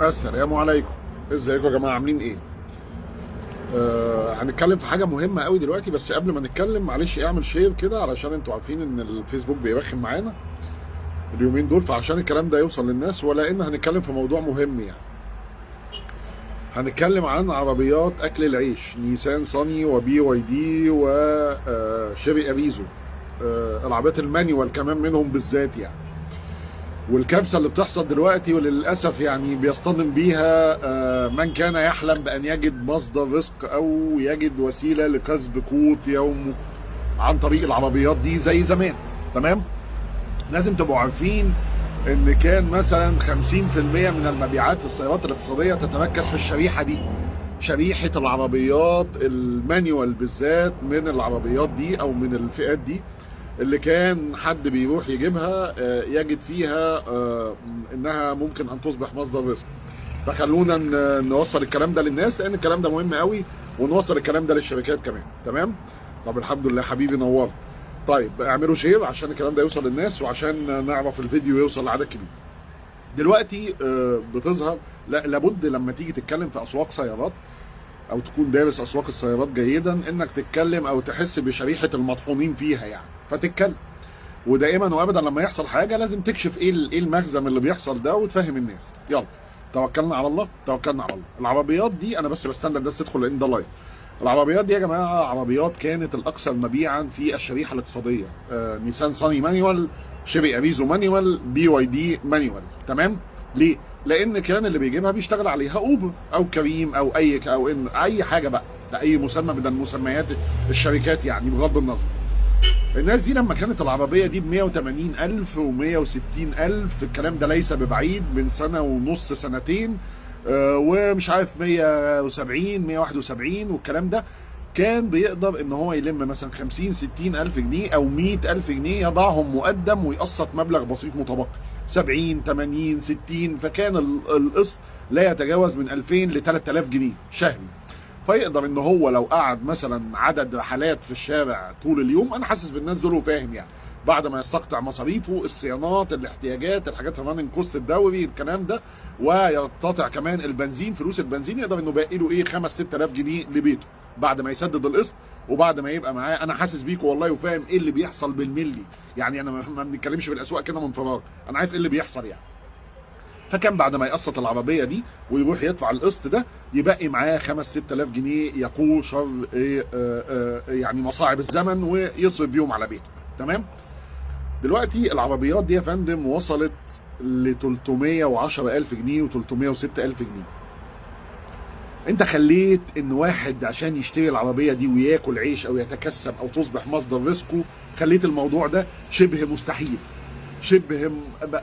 السلام عليكم. ازيكم يا جماعه، عاملين ايه؟ هنتكلم في حاجه مهمه قوي دلوقتي، بس قبل ما نتكلم معلش اعمل شير كده، علشان انتوا عارفين ان الفيسبوك بيرخم معانا اليومين دول، فعشان الكلام ده يوصل للناس، ولان هنتكلم في موضوع مهم يعني. هنتكلم عن عربيات اكل العيش، نيسان صاني وبي واي دي وشيري اريزو، العربيات المانيوال كمان منهم بالذات يعني. والكارثه اللي بتحصل دلوقتي، وللاسف يعني بيصطدم بيها من كان يحلم بان يجد مصدر رزق او يجد وسيله لكسب قوت يومه عن طريق العربيات دي زي زمان. تمام. لازم تبقوا عارفين ان كان مثلا 50% من المبيعات في السيارات الاقتصاديه تتركز في الشريحه دي، شريحه العربيات المانيوال بالذات، من العربيات دي او من الفئات دي اللي كان حد بيروح يجيبها يجد فيها انها ممكن ان تصبح مصدر رزق. فخلونا نوصل الكلام ده للناس، لان الكلام ده مهم قوي، ونوصل الكلام ده للشركات كمان. تمام. طب الحمد لله حبيبي، نور. طيب اعملوا شير عشان الكلام ده يوصل للناس، وعشان نعرف الفيديو يوصل لعدد كبير. دلوقتي بتظهر، لابد لما تيجي تتكلم في اسواق سيارات، او تكون دارس اسواق السيارات جيدا، انك تتكلم او تحس بشريحه المطحونين فيها يعني، فتتكلم. ودائما وابدا لما يحصل حاجه لازم تكشف ايه المغزى من اللي بيحصل ده، وتفهم الناس. يلا، توكلنا على الله، توكلنا على الله. العربيات دي انا بس بستنى الناس تدخل لان ده لايف. العربيات دي يا جماعه عربيات كانت الاكثر مبيعا في الشريحه الاقتصاديه. نيسان صاني مانيوال، شيفي اريزو مانيوال، بي واي دي مانيوال. تمام. ليه؟ لان كان اللي بيجيبها بيشتغل عليها اوبر او كريم او اي حاجه بقى، ده اي مسمى من المسميات الشركات يعني، بغض النظر. الناس دي لما كانت العربية دي ب 180,000 و 160,000، الكلام ده ليس ببعيد، من سنة ونص سنتين، ومش عارف 170 171 والكلام ده، كان بيقدر ان هو يلم مثلا 50 60 الف جنيه او 100 الف جنيه، يضعهم مقدم ويقسط مبلغ بسيط متبقي 70 80 60، فكان القسط لا يتجاوز من 2000 ل 3000 جنيه شهري. فيقدر ان هو لو قعد مثلا عدد رحلات في الشارع طول اليوم، انا حاسس بالناس دول وفاهم يعني، بعد ما يستقطع مصاريفه، الصيانات، الاحتياجات، الحاجات الرننج كوست الدوري، الكلام ده، ويقتطع كمان البنزين، فلوس البنزين، يقدر انه باقي له ايه 5 6000 جنيه لبيته بعد ما يسدد القسط، وبعد ما يبقى معاه. انا حاسس بيكم والله، وفاهم ايه اللي بيحصل بالملي يعني. انا ما بنتكلمش في الاسواق كده من فراغ، انا عارف ايه اللي بيحصل يعني. فكان بعد ما يقسط العربيه دي ويروح يدفع القسط ده، يبقي معاه 5 6000 جنيه يقوا شر يعني مصاعب الزمن، ويصرف بيهم على بيته. تمام. دلوقتي العربيات دي يا فندم وصلت ل 310,000 جنيه و 306,000 جنيه. انت خليت ان واحد عشان يشتري العربيه دي وياكل عيش او يتكسب او تصبح مصدر رزقه، خليت الموضوع ده شبه مستحيل، شبه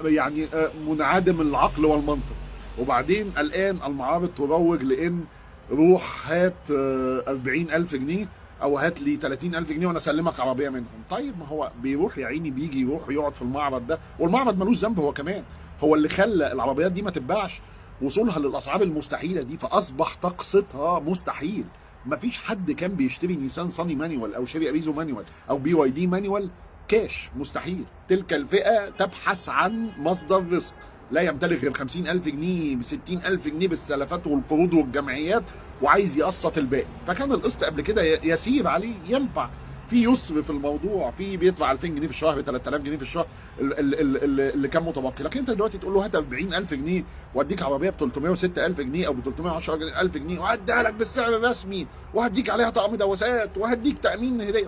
يعني منعدم العقل والمنطق. وبعدين الآن المعارض تروج لأن روح هات 40,000 جنيه أو هات لي 30,000 جنيه وأنا أسلمك عربية منهم. طيب ما هو بيروح يا عيني، بيجي يروح يقعد في المعرض ده، والمعرض ملوش ذنب هو كمان، هو اللي خلى العربيات دي ما تتباعش، وصولها للأسعار المستحيلة دي، فأصبح تقسيطها مستحيل. مفيش حد كان بيشتري نيسان صاني مانيوال او شيري اريزو مانيوال او بي واي دي مانيوال كاش، مستحيل. تلك الفئة تبحث عن مصدر رزق، لا يمتلك غير 50,000 جنيه ب 60,000 جنيه بالسلفات والقروض والجمعيات، وعايز يقسط الباقي. فكان القسط قبل كده يسير عليه، ينفع في يسر في الموضوع، في بيدفع 2000 جنيه في الشهر، 3000 جنيه في الشهر، اللي كان متبقي. لكن انت دلوقتي تقول له هات 40,000 جنيه واديك عربيه ب 306,000 جنيه او ب 310,000 جنيه، وهديها لك بالسعر الرسمي، وهديك عليها طقم دواسات، وهديك تامين هديه.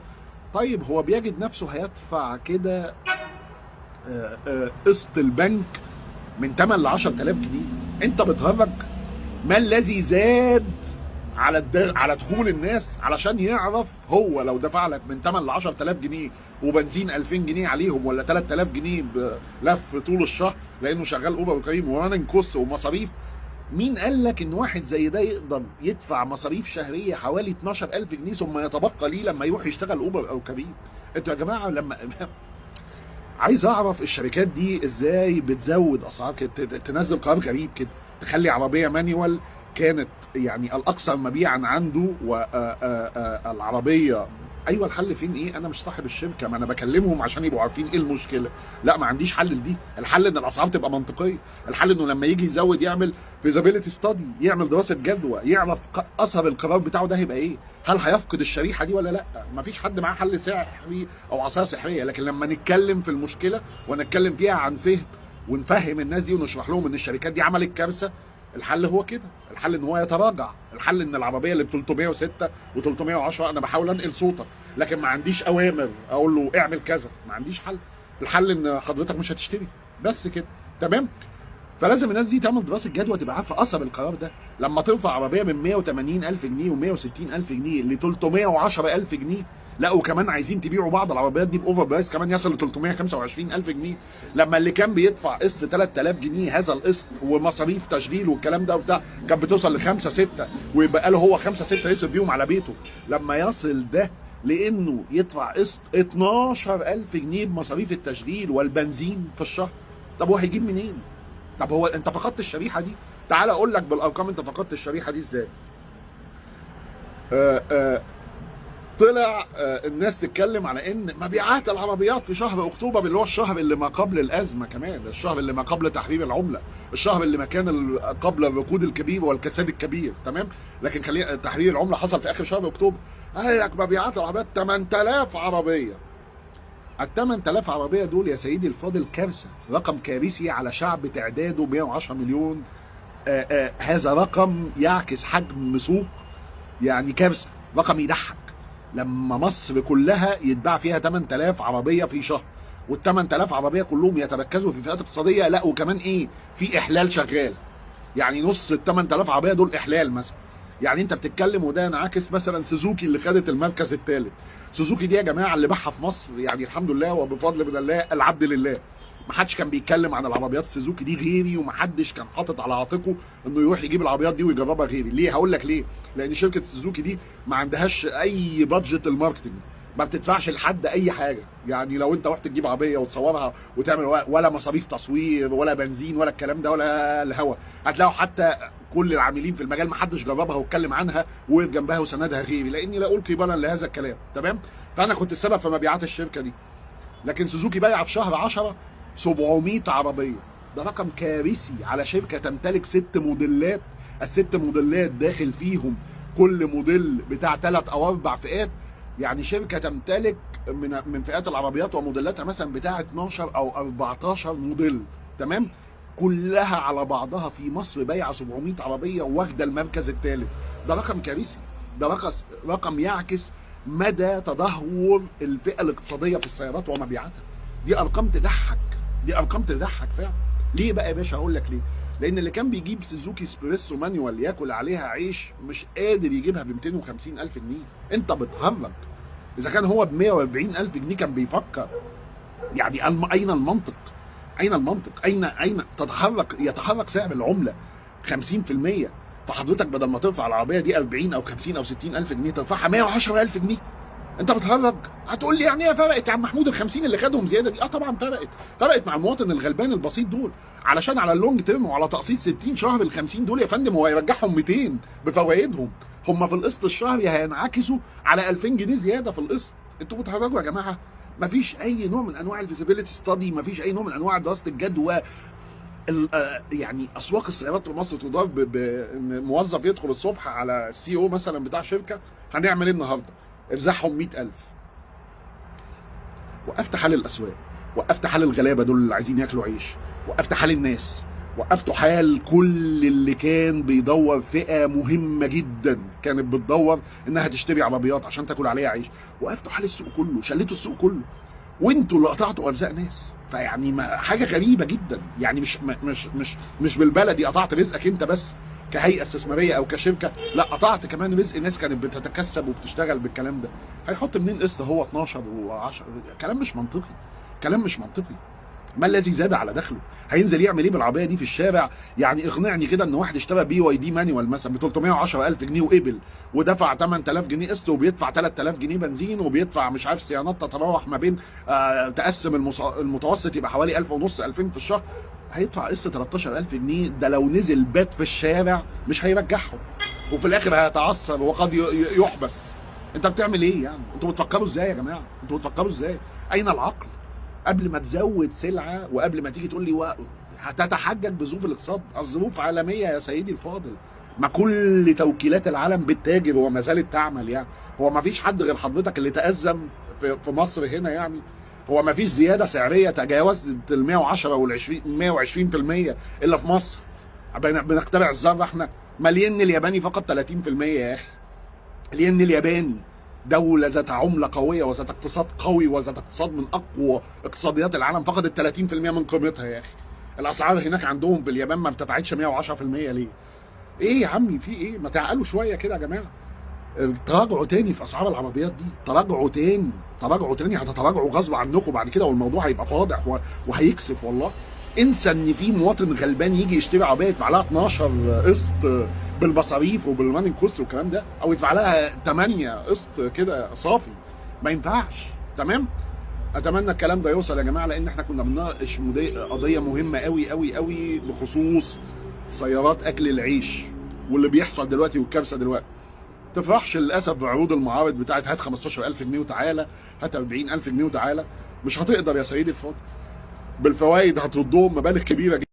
طيب هو بيجد نفسه هيدفع كده قسط البنك من 8 ل 10,000 جنيه. انت بتهرج. ما الذي زاد على دخول الناس علشان يعرف هو لو دفع لك من 8 ل 10,000 جنيه وبنزين 2000 جنيه عليهم، ولا 3000 جنيه بلف طول الشهر لانه شغال اوبر وكريم وراننج كوست ومصاريف، مين قال لك ان واحد زي ده يقدر يدفع مصاريف شهريه حوالي 12,000 جنيه ثم يتبقى ليه لما يروح يشتغل اوبر او كريم؟ انتوا يا جماعه لما عايز اعرف الشركات دي ازاي بتزود اسعار كده، تنزل قرار غريب كده، تخلي عربيه مانيوال كانت يعني الاكثر مبيعا عنده، والعربيه ايوه الحل فين ايه؟ انا مش صاحب الشركه، ما انا بكلمهم عشان يبقوا عارفين ايه المشكله. لا ما عنديش حل لدي. الحل ان الاسعار تبقى منطقيه، الحل انه لما يجي يزود يعمل فيزابيلتي ستادي، يعمل دراسه جدوى، يعرف اثر القرار بتاعه ده هيبقى ايه، هل هيفقد الشريحه دي ولا لا. ما فيش حد معاه حل سحري او عصايه سحريه، لكن لما نتكلم في المشكله ونتكلم فيها عن فهم ونفهم الناس دي ونشرح لهم ان الشركات دي عملت كارثه، الحل هو كده. الحل ان هو يتراجع، الحل ان العربيه اللي ب 306 و310 انا بحاول انقل صوتك، لكن ما عنديش اوامر اقول له اعمل كذا، ما عنديش حل. الحل ان حضرتك مش هتشتري، بس كده. تمام. فلازم الناس دي تعمل دراسه جدوى، تبقى عارفه اثر القرار ده. لما ترفع عربيه من 180,000 جنيه و160,000 جنيه ل 310,000 جنيه، لا وكمان عايزين تبيعوا بعض العربيات دي باوفر برايس كمان يصل ل 325,000 جنيه. لما اللي كان بيدفع قسط 3000 جنيه هذا القسط ومصاريف تشغيل والكلام ده وبتاع كانت بتوصل ل 5 6، ويبقى له هو 5 6 يصرف بيهم على بيته. لما يصل ده لانه يدفع قسط 12,000 جنيه بمصاريف التشغيل والبنزين في الشهر، طب هو هيجيب منين؟ طب هو انت فقدت الشريحه دي؟ تعال اقول لك بالارقام انت فقدت الشريحه دي ازاي. طلع الناس تتكلم على ان مبيعات العربيات في شهر اكتوبر، اللي هو الشهر اللي ما قبل الازمه، كمان الشهر اللي ما قبل تحرير العمله، الشهر اللي ما كان قبل الركود الكبير والكساد الكبير، تمام. لكن تحرير العمله حصل في اخر شهر اكتوبر. قال لك مبيعات العربيات 8000 عربيه. ال 8000 عربيه دول يا سيدي الفاضل كارثه، رقم كارثي على شعب تعداده 110 مليون. هذا رقم يعكس حجم سوق، يعني كارثه، رقم يضحك. لما مصر كلها يتباع فيها 8000 عربيه في شهر، وال 8000 عربيه كلهم يتركزوا في فئات اقتصاديه، لا وكمان ايه، في احلال شغال. يعني نص ال 8000 عربيه دول احلال مثلا. يعني انت بتتكلم، وده ينعكس مثلا سوزوكي اللي خدت المركز الثالث. سوزوكي دي يا جماعه اللي باعها في مصر يعني الحمد لله وبفضل من الله العبد لله. ما حدش كان بيتكلم عن العربيات السوزوكي دي غيري، وما حدش كان حاطط على عاتقه انه يروح يجيب العربيات دي ويجربها غيري. ليه؟ هقول لك ليه. لان شركه سوزوكي دي ما عندهاش اي بادجت الماركتنج، ما بتدفعش لحد اي حاجه. يعني لو انت رحت تجيب عربيه وتصورها وتعمل ولا مصاريف تصوير ولا بنزين ولا الكلام ده ولا الهوا، هتلاقوا حتى كل العاملين في المجال ما حدش جربها واتكلم عنها ووقف جنبها وسندها غيري، لاني لا القي بالا لهذا الكلام. تمام. فانا كنت السبب في مبيعات الشركه دي. لكن سوزوكي بايعه في شهر 10 700 عربيه. ده رقم كارثي على شركه تمتلك 6 موديلات. الست موديلات داخل فيهم كل موديل بتاع 3 أو 4 فئات. يعني شركه تمتلك من فئات العربيات وموديلاتها مثلا بتاع 12 او 14 موديل. تمام. كلها على بعضها في مصر بايعه 700 عربيه واخده المركز الثالث. ده رقم كارثي. ده رقم يعكس مدى تدهور الفئه الاقتصاديه في السيارات ومبيعاتها. دي ارقام تضحك، دي ارقام تضحك فعلا. ليه بقى يا باشا؟ هقول لك ليه. لان اللي كان بيجيب سوزوكي اسبريسو مانيوال ياكل عليها عيش مش قادر يجيبها ب 250,000 جنيه. انت بتهرج. اذا كان هو ب 140,000 جنيه كان بيفكر، يعني اين المنطق؟ اين المنطق؟ اين يتحرك سعر العمله 50%. فحضرتك بدل ما ترفع العربيه دي 40 او 50 او 60,000 جنيه ترفعها 110,000 جنيه. انت بتهرج. هتقول لي يعني ايه فرقت يا عم محمود ال 50 اللي خدهم زياده دي؟ طبعا فرقت مع المواطن الغلبان البسيط دول، علشان على اللونج تيرم وعلى تقسيط 60 شهر ال 50 دول يا فندم هو هيرجعهم 200 بفوائدهم. هم في القسط الشهري هينعكسوا على 2000 جنيه زياده في القسط. انتوا بتهرجوا يا جماعه. مفيش اي نوع من انواع الفيزيبيليتي ستادي، مفيش اي نوع من انواع دراسه الجدوى. يعني اسواق السيارات في مصر تدار بان موظف يدخل الصبح على السي او مثلا بتاع شركه، هنعمل ايه النهارده؟ ارزعهم 100,000. وقفت حال الاسواق، وقفت حال الغلابه دول اللي عايزين ياكلوا عيش، وقفت حال الناس، وقفت حال كل اللي كان بيدور فئه مهمه جدا كانت بتدور انها تشتري عربيات عشان تاكل عليها عيش. وقفتوا حال السوق كله، شليتوا السوق كله، وانتوا اللي قطعتوا ارزاق ناس. فيعني حاجه غريبه جدا. يعني مش بالبلدي قطعت رزقك انت بس كهيئه استثماريه او كشركه، لا قطعت كمان رزق ناس كانت بتتكسب وبتشتغل بالكلام ده. هيحط منين قسط هو 12 و10؟ كلام مش منطقي، كلام مش منطقي. ما الذي زاد على دخله؟ هينزل يعمل ايه بالعربيه دي في الشارع؟ يعني اقنعني كده ان واحد اشترى بي واي دي مانيوال مثلا ب 310,000 جنيه وقبل ودفع 8000 جنيه قسط وبيدفع 3000 جنيه بنزين وبيدفع مش عارف صيانات تتراوح ما بين تقسم المتوسط يبقى حوالي 1000 ونص 2000 في الشهر، هيدفع قسط 13,000 جنيه. ده لو نزل بات في الشارع مش هيرجعهم، وفي الاخر هيتعثر وقد يحبس. انت بتعمل ايه يعني؟ انتوا بتفكروا ازاي يا جماعه؟ انتوا بتفكروا ازاي؟ اين العقل؟ قبل ما تزود سلعه وقبل ما تيجي تقول لي هتتحجج بظروف الاقتصاد، الظروف عالميه يا سيدي الفاضل. ما كل توكيلات العالم بتتاجر وما زالت تعمل يعني. هو ما فيش حد غير حضرتك اللي تأزم في مصر هنا يعني؟ هو ما فيش زياده سعريه تجاوزت ال 110 وال 120% الا في مصر. بنخترع الذره احنا. ما الين الياباني فقط 30% يا اخي. الين الياباني دولة ذات عملة قوية وذات اقتصاد قوي وذات اقتصاد من أقوى اقتصاديات العالم فقدت 30% من قيمتها يا أخي. الأسعار هناك عندهم باليابان ما ارتفعتش 110%. ليه؟ إيه يا عمي في إيه؟ ما تعقلوا شوية كده يا جماعة. تراجعوا تاني في أسعار العربيات دي، تراجعوا تاني، تراجعوا تاني، هتتراجعوا غصب عنكم بعد كده والموضوع هيبقى فاضح وهيكسف والله. انسى ان في مواطن غلبان يجي يشتري عربيه يدفع لها 12 قسط بالمصاريف وبالماني كوست والكلام ده، او يدفع لها 8 قسط كده صافي. ما ينفعش. تمام. اتمنى الكلام ده يوصل يا جماعه، لان احنا كنا بنناقش قضيه مهمه قوي قوي قوي بخصوص سيارات اكل العيش واللي بيحصل دلوقتي والكارثه دلوقتي. تفرحش للاسف بعروض المعارض بتاعت هات 15,000 جنيه وتعالى، هات 40,000 جنيه وتعالى. مش هتقدر يا سيدي الفاضل. بالفوائد هتردهم مبالغ كبيره جدا.